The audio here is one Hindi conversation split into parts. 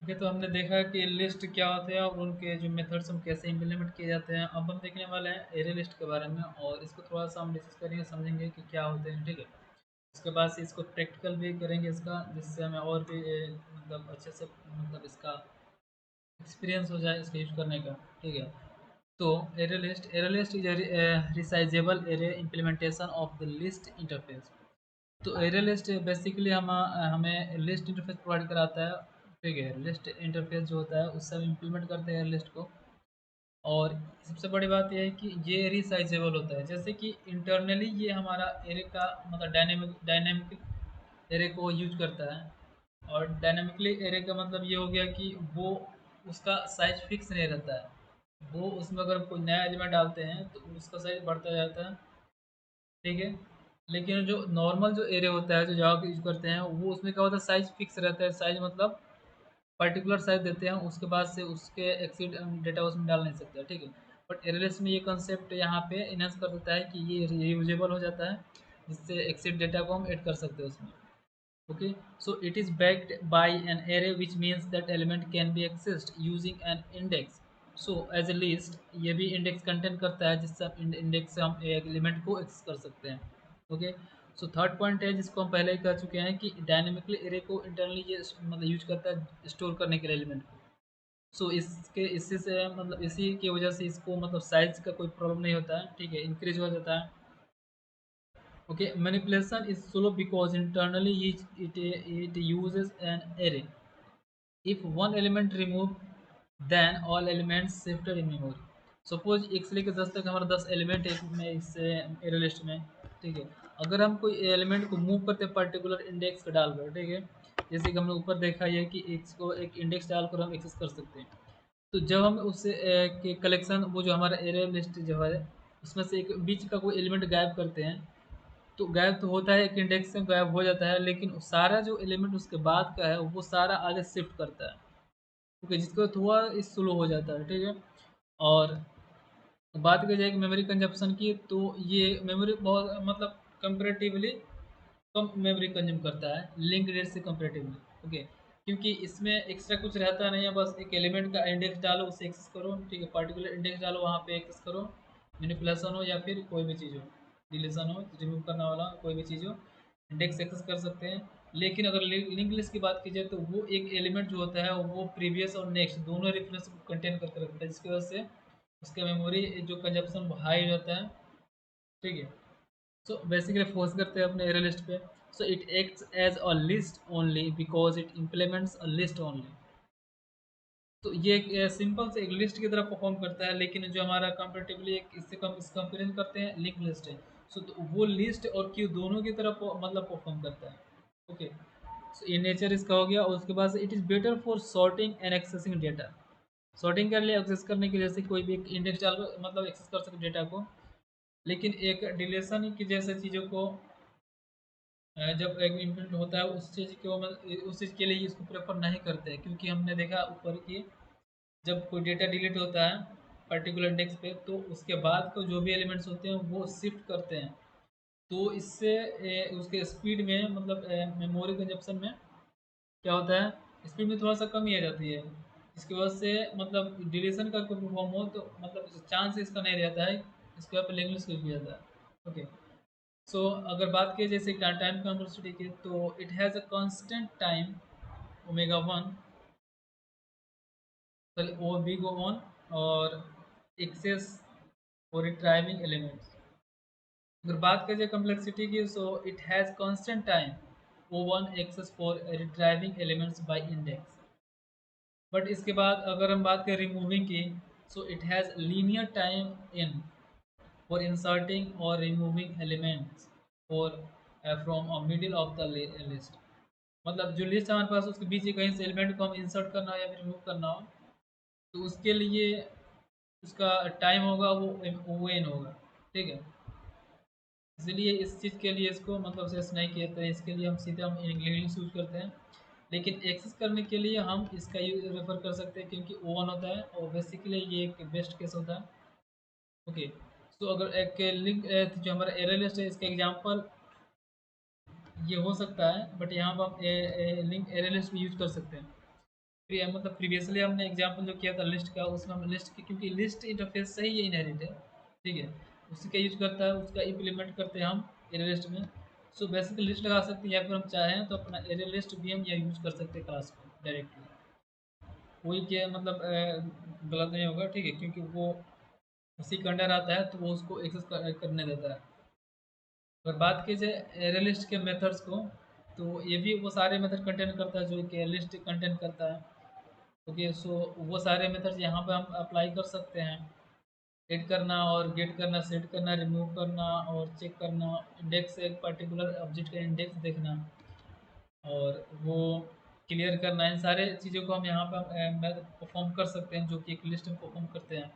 ये तो हमने देखा कि लिस्ट क्या होते हैं और उनके जो मेथड्स हम कैसे इम्प्लीमेंट किए जाते हैं। अब हम देखने वाले हैं एरे लिस्ट के बारे में और इसको थोड़ा सा हम डिस्कस करेंगे, समझेंगे कि क्या होते हैं। ठीक है, उसके बाद से इसको प्रैक्टिकल भी करेंगे इसका, जिससे हमें और भी मतलब अच्छे से मतलब इसका एक्सपीरियंस हो जाए इसका यूज करने का। ठीक है, तो array list is resizable array implementation of the list interface. तो एरे लिस्ट बेसिकली हमें लिस्ट इंटरफेस प्रोवाइड कराता है। ठीक है, लिस्ट इंटरफेस जो होता है उससे हम इम्प्लीमेंट करते हैं लिस्ट को। और सबसे बड़ी बात यह है कि ये रिसाइजेबल होता है, जैसे कि इंटरनली ये हमारा एरे का मतलब डायनेमिक एरे को यूज करता है। और डायनेमिकली एरे का मतलब ये हो गया कि वो उसका साइज फिक्स नहीं रहता है। वो उसमें अगर कोई नया एलिमेंट डालते हैं तो उसका साइज बढ़ता जाता है। ठीक है, लेकिन जो नॉर्मल जो एरे होता है जो जावा यूज करते हैं वो उसमें क्या होता है, साइज फिक्स रहता है। साइज मतलब पर्टिकुलर साइज देते हैं, उसके बाद से उसके एक्सीड डेटा उसमें डाल नहीं सकते। ठीक है, बट एरेलिस्ट में ये कंसेप्ट यहाँ पे इनहेंस कर देता है कि ये रीयूजेबल हो जाता है, जिससे एक्सीड डेटा को हम ऐड कर सकते हैं उसमें। Okay, so it is backed by an array which means that element can be accessed using an index. So as a list ये भी इंडेक्स कंटेंट करता है, जिससे हम इंडेक्स से हम एक एलिमेंट को एक्सेस कर सकते हैं। ओके, सो थर्ड पॉइंट है जिसको हम पहले ही कह चुके हैं कि डायनेमिकली एरे को इंटरनली ये मतलब यूज करता है स्टोर करने के लिए एलिमेंट को। सो इसके इसी से मतलब इसी की वजह से इसको मतलब साइज का कोई प्रॉब्लम नहीं होता है। ठीक है, इंक्रीज हो जाता है। Okay, manipulation is slow because internally it uses an array. If one element removed, then all elements shifted in memory. Suppose एक से लेकर 10 तक हमारा 10 एलिमेंट है इसमें, इससे एरे लिस्ट में। ठीक है, अगर हम कोई एलिमेंट को मूव करते हैं पर्टिकुलर इंडेक्स पे डालकर। ठीक है, जैसे कि हमने ऊपर देखा है कि एक्स को एक इंडेक्स डालकर हम एक्सेस कर सकते हैं। तो जब हम उससे के कलेक्शन वो जो हमारा एरे लिस्ट जो है उसमें से एक बीच का कोई एलिमेंट गायब करते हैं, तो गायब तो होता है, एक इंडेक्स से गायब हो जाता है, लेकिन सारा जो एलिमेंट उसके बाद का है वो सारा आगे शिफ्ट करता है। ओके, जिसको थोड़ा स्लो हो जाता है। ठीक है, और बात की जाए कि मेमोरी कंजप्शन की, तो ये मेमोरी बहुत मतलब कंपेरेटिवली कम मेमोरी कंज्यूम करता है लिंक रेट से कंपेरेटिवली। ओके, क्योंकि इसमें एक्स्ट्रा कुछ रहता नहीं है, बस एक एलिमेंट का इंडेक्स डालो उसे एक्सेस करो। ठीक है, पर्टिकुलर इंडेक्स डालो वहाँ पे एक्सेस करो, मैनिपुलेशन हो या फिर कोई भी चीज़ हो, डिलीशन हो, रिमूव करने वाला कोई भी चीज़ हो, इंडेक्स एक्सेस कर सकते हैं। लेकिन अगर लिंक लिस्ट की बात की जाए तो वो एक एलिमेंट जो होता है वो प्रीवियस और नेक्स्ट दोनों रेफरेंस को कंटेन करके रखता है, जिसकी वजह से उसका मेमोरी जो कंजप्शन हाई हो जाता है। ठीक है, सो बेसिकली फोकस करते हैं अपने एरे लिस्ट पे। So it acts as a list only because it implements a list only. तो ये एक सिंपल से एक लिस्ट की तरह परफॉर्म करता है, लेकिन जो हमारा कंपेरेटिवली एक इससे कम इस कंपेरिजन करते हैं लिंक लिस्ट है। सो तो वो लिस्ट और क्यू दोनों की तरह मतलब परफॉर्म करता है। ओके, सो ये नेचर इसका हो गया। और उसके बाद it is better for sorting and accessing data. Sorting कर लिए एक्सेस करने के लिए, जैसे कोई भी एक इंडेक्स डाल मतलब एक्सेस कर सकते डेटा को। लेकिन एक डिलेशन की जैसे चीज़ों को जब एक इम्प्लीमेंट होता है उस चीज़ को उस चीज़ के लिए इसको प्रेफर नहीं करते हैं, क्योंकि हमने देखा ऊपर कि जब कोई डेटा डिलीट होता है पर्टिकुलर इंडेक्स पे तो उसके बाद को जो भी एलिमेंट्स होते हैं वो शिफ्ट करते हैं। तो इससे उसके स्पीड में मतलब मेमोरी कंजप्शन में क्या होता है, स्पीड में थोड़ा सा कमी आ जाती है। इसकी वजह से मतलब डिलीशन का कोई परफॉर्म हो तो मतलब चांस इसका नहीं रहता है, इसके वजह पर लैंग्वेज को किया जाता है। ओके, सो अगर बात की जैसे टाइम कॉम्प्लेक्सिटी की, तो it has a constant time omega one, O B go on, और एक्सेस और रिट्राइविंग एलिमेंट्स। अगर बात करें कम्प्लेक्सिटी की, so it has constant time O one access for retrieving elements by index. But इसके बाद अगर हम बात करें रिमूविंग की, so it has linear time in for inserting और रिमूविंग एलिमेंट्स और from a middle of the list. मतलब जो लिस्ट हमारे पास उसके बीच कहीं से एलिमेंट को हम इंसर्ट करना हो या फिर रिमूव करना हो, तो उसके लिए उसका टाइम होगा वो एन होगा। ठीक है, इसलिए इस चीज़ के लिए इसको मतलब सेस नहीं किया था, इसके लिए हम सीधे हम इंग्लिश यूज़ करते हैं। लेकिन एक्सेस करने के लिए हम इसका यूज रेफर कर सकते हैं, क्योंकि ओ वन होता है और बेसिकली ये एक बेस्ट केस होता है। ओके, सो अगर एक लिंक जो हमारा एरे लिस्ट है इसका एग्जांपल ये हो सकता है, बट यहाँ पर हम लिंक एरे लिस्ट भी यूज कर सकते हैं। मतलब प्रीवियसली हमने एग्जांपल जो किया था लिस्ट का, उसमें हम लिस्ट की, क्योंकि लिस्ट इंटरफेस से ही ये इनहेरिट है, ठीक है, उसी का यूज करता है, उसका इम्प्लीमेंट करते हैं हम एरे लिस्ट में। सो बेसिकली लिस्ट लगा सकते हैं, या फिर हम चाहें तो अपना एरे लिस्ट भी हम यहाँ यूज कर सकते हैं क्लास को डायरेक्टली। कोई के मतलब गलत नहीं होगा, ठीक है, क्योंकि वो उसी के अंडर आता है तो वो उसको एक्सेस करने देता है। अगर बात की जाए एरे लिस्ट के मेथड्स को, तो ये भी वो सारे मेथड कंटेन करता है जो कि लिस्ट कंटेन करता है। ओके, सो वो सारे मेथड्स यहाँ पे हम अप्लाई कर सकते हैं। ऐड करना और गेट करना, सेट करना, रिमूव करना और चेक करना, इंडेक्स, एक पर्टिकुलर ऑब्जेक्ट का इंडेक्स देखना और वो क्लियर करना, इन सारे चीज़ों को हम यहाँ पे परफॉर्म कर सकते हैं, जो कि एक लिस्ट में परफॉर्म करते हैं।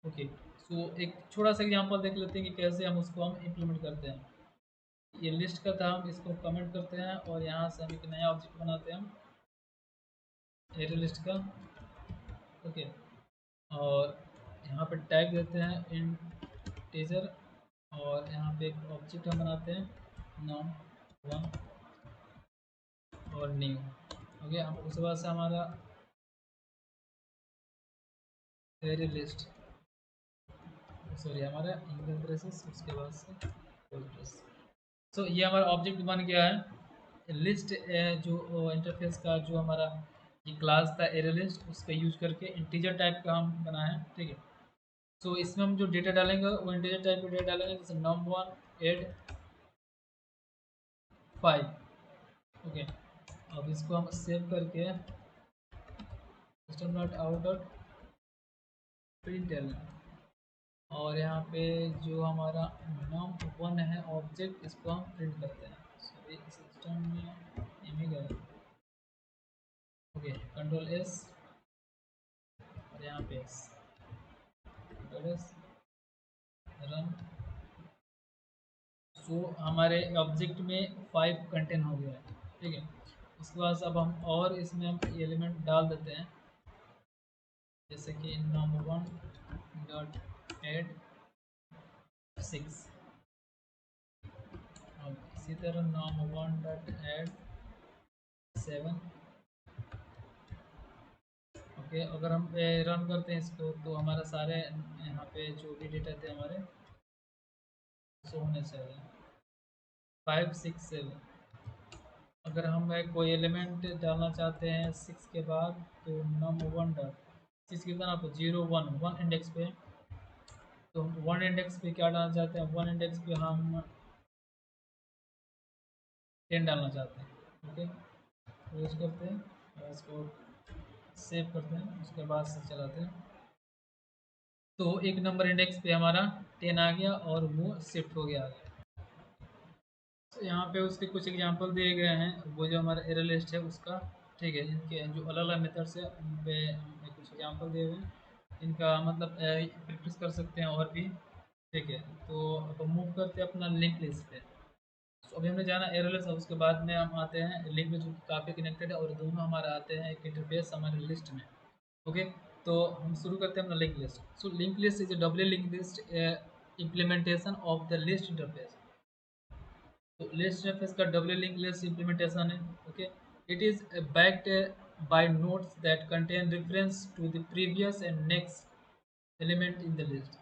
ओके, सो एक छोटा सा एग्जांपल देख लेते हैं कि कैसे हम उसको हम इम्प्लीमेंट करते हैं। ये लिस्ट का था, हम इसको कमेंट करते हैं और यहाँ से हम एक नया ऑब्जेक्ट बनाते हैं एरे लिस्ट का। ओके, और यहाँ पे टैग देते हैं इंटीजर और यहाँ पे एक ऑब्जेक्ट हम बनाते हैं नाम 1 और न्यू। ओके, अब उसके बाद से हमारा एरे लिस्ट, सॉरी, हमारा इंगल ब्रेसेस, उसके बाद से फुल ब्रेस। सो ये हमारा ऑब्जेक्ट बन गया है लिस्ट। जो इंटरफेस का जो हमारा ये क्लास था एरे लिस्ट, उसका यूज करके इंटीजर टाइप का हम बनाए, ठीक है। सो इसमें हम जो डेटा डालेंगे वो इंटीजर टाइप का डेटा डालेंगे, जैसे num1 ऐड 5। ओके, अब इसको हम सेव करके system dot out dot print, और यहाँ पे जो हमारा num1 है ऑब्जेक्ट, इसको हम प्रिंट करते हैं। सॉरी, सिस्टम में इमेज है। ओके, कंट्रोल एस और यहाँ पे एस, कंट्रोल एस, रन। सो हमारे ऑब्जेक्ट में 5 कंटेंट हो गया है, ठीक है। उसके बाद अब हम और इसमें हम एलिमेंट डाल देते हैं, जैसे कि num1 डॉट एड 6, और इसी तरह num1 डॉट एड 7। ओके, अगर हम रन करते हैं इसको, तो हमारा सारे यहाँ पे जो भी डेटा थे हमारे शो होने चाहिए 5 6 7। अगर हम कोई एलिमेंट डालना चाहते हैं 6 के बाद, तो num1 डॉट 6 कितना आपको 0 1 1 इंडेक्स पे, तो 1 इंडेक्स पे क्या डालना चाहते हैं, 1 इंडेक्स पे हम 10 डालना चाहते हैं। ओके, यूज करते हैं और इसको सेव करते हैं, उसके बाद से चलाते हैं। तो एक नंबर इंडेक्स पे हमारा 10 आ गया और वो शिफ्ट हो गया आगे। तो यहाँ पे उसके कुछ एग्जांपल दिए गए हैं, वो जो हमारा एरे लिस्ट है उसका, ठीक है। इनके जो अलग अलग मेथड्स है उन पे हमें कुछ एग्जांपल दिए हुए हैं, इनका मतलब प्रैक्टिस कर सकते हैं और भी, ठीक है। तो अब मूव करते हैं अपना लिंक लिस्ट पे। तो अभी हमने जाना एरे लिस्ट, उसके बाद में हम आते हैं लिंक लिस्ट, जो काफ़ी कनेक्टेड है, और दोनों हमारा आते हैं एक इंटरफेस हमारे लिस्ट में। ओके, तो हम शुरू करते हैं अपना link list. So link list is A W link list implementation of the list interface. तो लिस्ट इंटरफेस का डब्ल्यू लिंक लिस्ट इम्प्लीमेंटेशन है। Okay, it is backed by nodes that contain reference to the previous and next element in the list।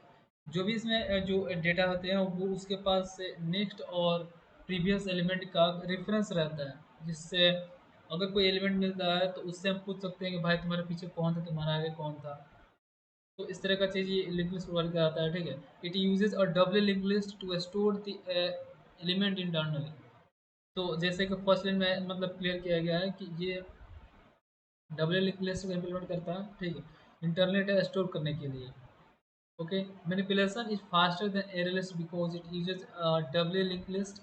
जो भी इसमें जो डेटा होते हैं वो उसके पास से नेक्स्ट और प्रीवियस एलिमेंट का रेफरेंस रहता है, जिससे अगर कोई एलिमेंट मिलता है तो उससे हम पूछ सकते हैं कि भाई तुम्हारे पीछे कौन था, तुम्हारा आगे कौन था। तो इस तरह का चीज़ ये लिंक लिस्ट प्रोवाइड कराता है, ठीक है। It uses a double link list to store the element internally. तो जैसे कि फर्स्ट लाइन में मतलब क्लियर किया गया है कि ये डबल लिंक लिस्ट को इम्प्लीमेंट करता है, ठीक है, इंटरनेट स्टोर करने के लिए। Okay, manipulation is faster than array list because it uses double link list,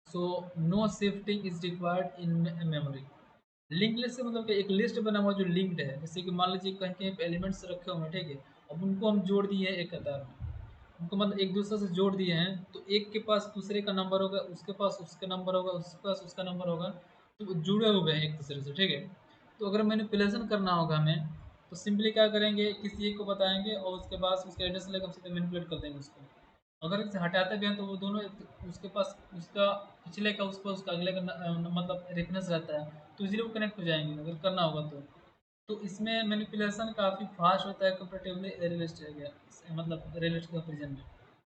so no shifting is required in memory. Link list से मतलब कि एक लिस्ट बना हुआ जो लिंक्ड है, जैसे कि मान लीजिए कहीं कहीं पे एलिमेंट्स रखे हुए हैं, ठीक है। अब उनको हम जोड़ दिए हैं एक कतार में, उनको मतलब एक दूसरे से जोड़ दिए हैं, तो एक के पास दूसरे का नंबर होगा, उसके पास उसका नंबर होगा, उसके पास उसका नंबर होगा, तो वो जुड़े हुए हैं एक दूसरे से, ठीक है। तो अगर मैनिपुलेशन करना होगा हमें, तो सिंपली क्या करेंगे, किसी एक को बताएंगे और उसके बाद उसके एड्रेस लेकर हम सीधे मैनिपुलेट कर देंगे उसको। अगर इसे हटाते भी हैं तो वो दोनों उसके पास उसका पिछले का उस पर उसका अगले का मतलब रेफरेंस रहता है, तो इजीली वो कनेक्ट हो जाएंगे अगर करना होगा तो इसमें मैनिपुलेशन काफ़ी फास्ट होता है कंपेरेटिवली रियलिस्ट मतलब रियलिस्टिक कंपेरिजन में।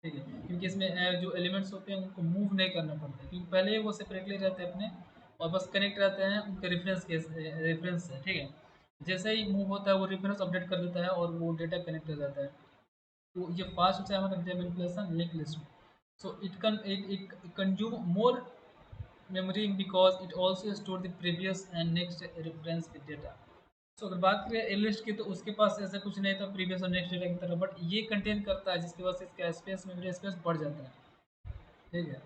ठीक है, क्योंकि इसमें जो एलिमेंट्स होते हैं उनको मूव नहीं करना पड़ता है, क्योंकि पहले ही वो सेपरेटली रहते हैं अपने और बस कनेक्ट रहते हैं उनके रेफरेंस से। ठीक है, जैसे ही मूव होता है वो रेफरेंस अपडेट कर देता है और वो डेटा कनेक्ट हो जाता है। तो ये फास्ट होता है हमारा डेटा मैनिपुलेशन लिंक लिस्ट में। So it consume more memory because it also store the previous and next reference with data। सो अगर बात करें ए लिस्ट की तो उसके पास ऐसा कुछ नहीं था प्रीवियस और नेक्स्ट डेटा की तरह, बट ये कंटेन करता है जिसकी वजह से इसका स्पेस मेमोरी स्पेस बढ़ जाता है। ठीक है,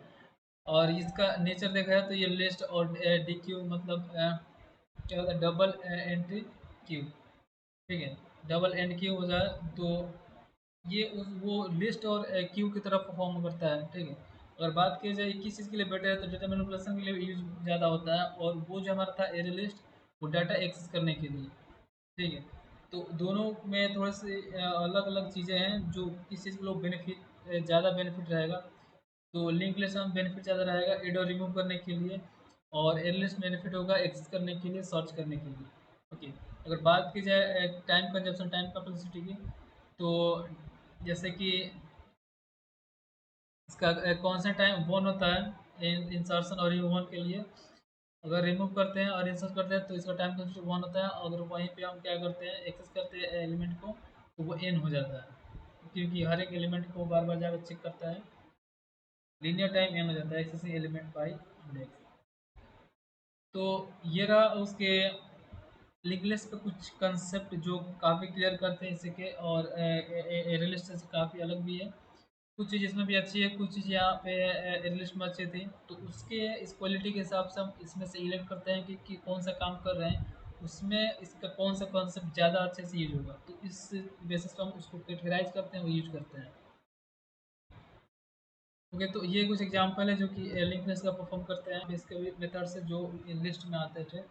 और इसका नेचर देखा है तो ये लिस्ट और डी क्यू मतलब क्या होता है डबल एंट्री क्यू। ठीक है, डबल एंड क्यू हो जाए तो ये वो लिस्ट और क्यू की तरफ परफॉर्म करता है। ठीक है, अगर बात की जाए किस चीज़ के लिए बेटर है तो डेटा मैनिपुलेशन के लिए यूज ज़्यादा होता है, और वो जो हमारा था एरे लिस्ट वो डाटा एक्सेस करने के लिए। ठीक है, तो दोनों में थोड़े से अलग अलग चीज़ें हैं जो किस चीज़ के लोग बेनिफिट ज़्यादा बेनिफिट रहेगा। तो लिंक लिस्ट में बेनिफिट ज़्यादा रहेगा एड और रिमूव करने के लिए, और एड लिस्ट बेनिफिट होगा एक्सेस करने के लिए सर्च करने के लिए। ओके, अगर बात की जाए टाइम कंजप्शन टाइम कैपेसिटी की, तो जैसे कि इसका कौन सा टाइम वन होता है इंसर्शन और रिमूवल के लिए। अगर रिमूव करते हैं और इंसर्ट करते हैं तो इसका टाइम कंजप्शन वन होता है, अगर वहीं पे हम क्या करते हैं एक्सेस करते हैं एलिमेंट को तो वो एन हो जाता है, क्योंकि हर एक एलिमेंट को बार बार जाकर चेक करता है। लीनियर टाइम एन हो जाता है एक्सेसिंग एलिमेंट बाई इंडेक्स। तो ये रहा उसके लिंक लिस्ट पे कुछ कंसेप्ट जो काफ़ी क्लियर करते हैं इसी के, और एरे लिस्ट से काफ़ी अलग भी है। कुछ चीज़ इसमें भी अच्छी है, कुछ चीज़ यहाँ पे एरे लिस्ट में अच्छी थी, तो उसके इस क्वालिटी के हिसाब से हम इसमें से इलेक्ट करते हैं कि कौन सा काम कर रहे हैं, उसमें इसका कौन सा कॉन्सेप्ट ज़्यादा अच्छे से यूज होगा, तो इस बेसिस पर हम उसको कैटेगराइज करते हैं वो यूज करते हैं। ओके, तो ये कुछ एग्जांपल है जो कि लिंक लिस्ट का परफॉर्म करते हैं इसके मेथड से जो लिस्ट में आते थे।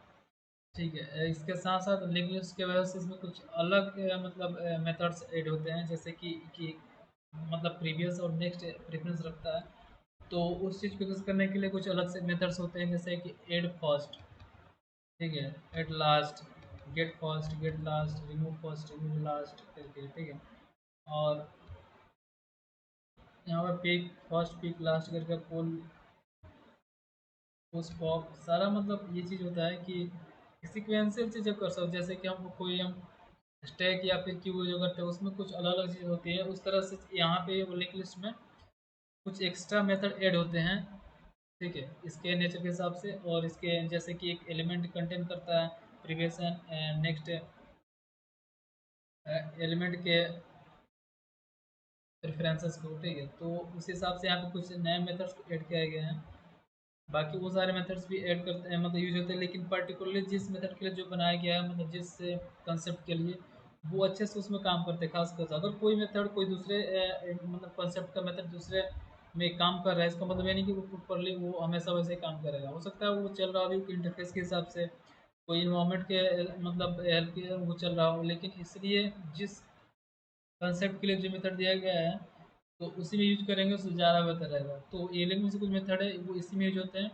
ठीक है, इसके साथ साथ लिंक लिस्ट के वजह से इसमें कुछ अलग मतलब मेथड्स ऐड होते हैं, जैसे कि मतलब प्रीवियस और नेक्स्ट प्रेफरेंस रखता है, तो उस चीज़ को यूज़ करने के लिए कुछ अलग से मेथड्स होते हैं, जैसे कि एड फर्स्ट। ठीक है, add last, get first get last, remove first remove last करके। ठीक है, और यहाँ पर पिक फर्स्ट पिक लास्ट करके पुल पुश पॉप सारा मतलब ये चीज़ होता है कि सिक्वेंशियल चीज़ें कर सकते, जैसे कि हम स्टैक या फिर क्यू जो करते हैं उसमें कुछ अलग अलग चीज़ होती है, उस तरह से यहाँ पे वो लिंक लिस्ट में कुछ एक्स्ट्रा मेथड ऐड होते हैं। ठीक है, इसके नेचर के हिसाब से, और इसके जैसे कि एक एलिमेंट कंटेन करता है प्रीवियस एंड नेक्स्ट एलिमेंट के प्रेफरेंसेस को। ठीक है, तो उस हिसाब से यहाँ पे कुछ नए मेथड्स ऐड किए गए हैं। बाकी वो सारे मेथड्स भी ऐड करते हैं मतलब यूज होते हैं, लेकिन पर्टिकुलरली जिस मेथड के लिए जो बनाया गया है मतलब जिस कंसेप्ट के लिए वो अच्छे से उसमें काम करते हैं। खासकर अगर कोई मेथड कोई दूसरे मतलब कंसेप्ट का मेथड दूसरे में काम कर रहा है, इसका मतलब ये नहीं कि वो प्रॉपरली वो हमेशा वैसे ही काम करेगा। हो सकता है वो चल रहा हो इंटरफेस के हिसाब से, कोई इन्वायरमेंट के मतलब हेल्प के वो चल रहा हो, लेकिन इसलिए जिस कंसेप्ट के लिए जो मेथड दिया गया है तो उसी में यूज करेंगे उससे ज़्यादा बेहतर रहेगा। तो एलिंग में से कुछ मेथड है वो इसी में यूज होते हैं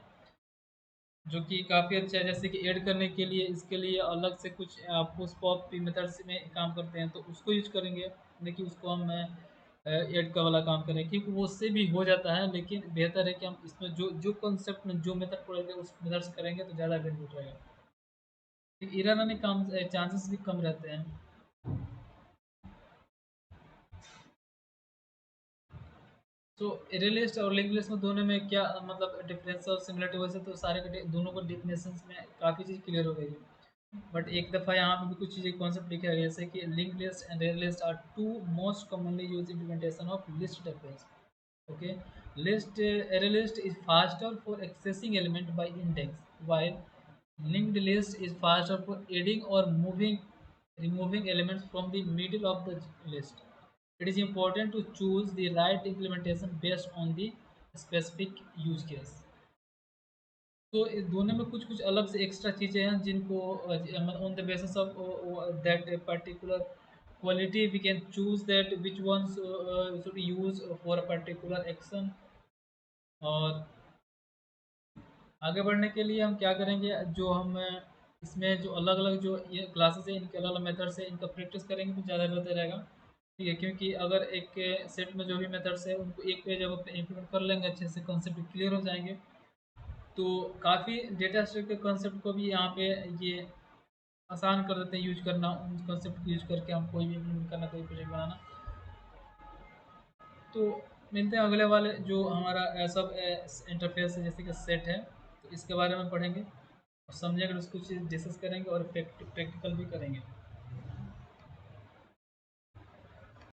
जो कि काफ़ी अच्छा है, जैसे कि ऐड करने के लिए इसके लिए अलग से कुछ पुश पॉप मेथड्स में काम करते हैं तो उसको यूज करेंगे, देखिए उसको हम ऐड का वाला काम करें क्योंकि वो उससे भी हो जाता है, लेकिन बेहतर है कि हम इसमें जो जो कंसेप्ट में जो मेथड पढ़ेंगे उस मेथड से करेंगे तो ज़्यादा बेनिफिट रहेगा। एरर आने का चांसेस भी कम रहते हैं। तो एरे लिस्ट और लिंक लिस्ट में दोनों में क्या मतलब डिफरेंस और सिमिलरिटी, वैसे तो सारे के दोनों को डिफिनेशंस में काफ़ी चीज़ क्लियर हो गई है, बट एक दफ़ा यहाँ पे भी कुछ चीज़ें कॉन्सेप्ट लिखा गया जैसे कि link list and array list are two most commonly use implementation of list interface. Okay, list array list is faster for accessing element by index, while linked list is faster for adding or removing elements from the middle of the list. It is important to choose the right implementation based on the specific use case. तो इस दोनों में कुछ कुछ अलग से एक्स्ट्रा चीज़ें हैं जिनको on the basis of that particular quality we can choose that which ones should use for a particular action, और आगे बढ़ने के लिए हम क्या करेंगे, जो हम इसमें जो अलग अलग जो ये क्लासेस है इनके अलग अलग मेथड्स है इनका प्रैक्टिस करेंगे तो ज़्यादा बेहतर रहेगा। ठीक है, क्योंकि अगर एक सेट में जो भी मेथड्स है उनको एक पे जब अपने इम्प्लीमेंट कर लेंगे अच्छे से, कॉन्सेप्ट क्लियर हो जाएंगे, तो काफ़ी डेटा स्ट्रक्चर के कॉन्सेप्ट को भी यहाँ पे ये आसान कर देते हैं यूज करना। उन कॉन्सेप्ट को यूज करके हम कोई भी इम्प्लीमेंट करना, कोई प्रोजेक्ट बनाना। तो मिलते हैं अगले वाले जो हमारा सब इंटरफेस है जैसे कि सेट है, तो इसके बारे में पढ़ेंगे और समझेंगे, उसको डिस्कस करेंगे और प्रैक्टिकल भी करेंगे।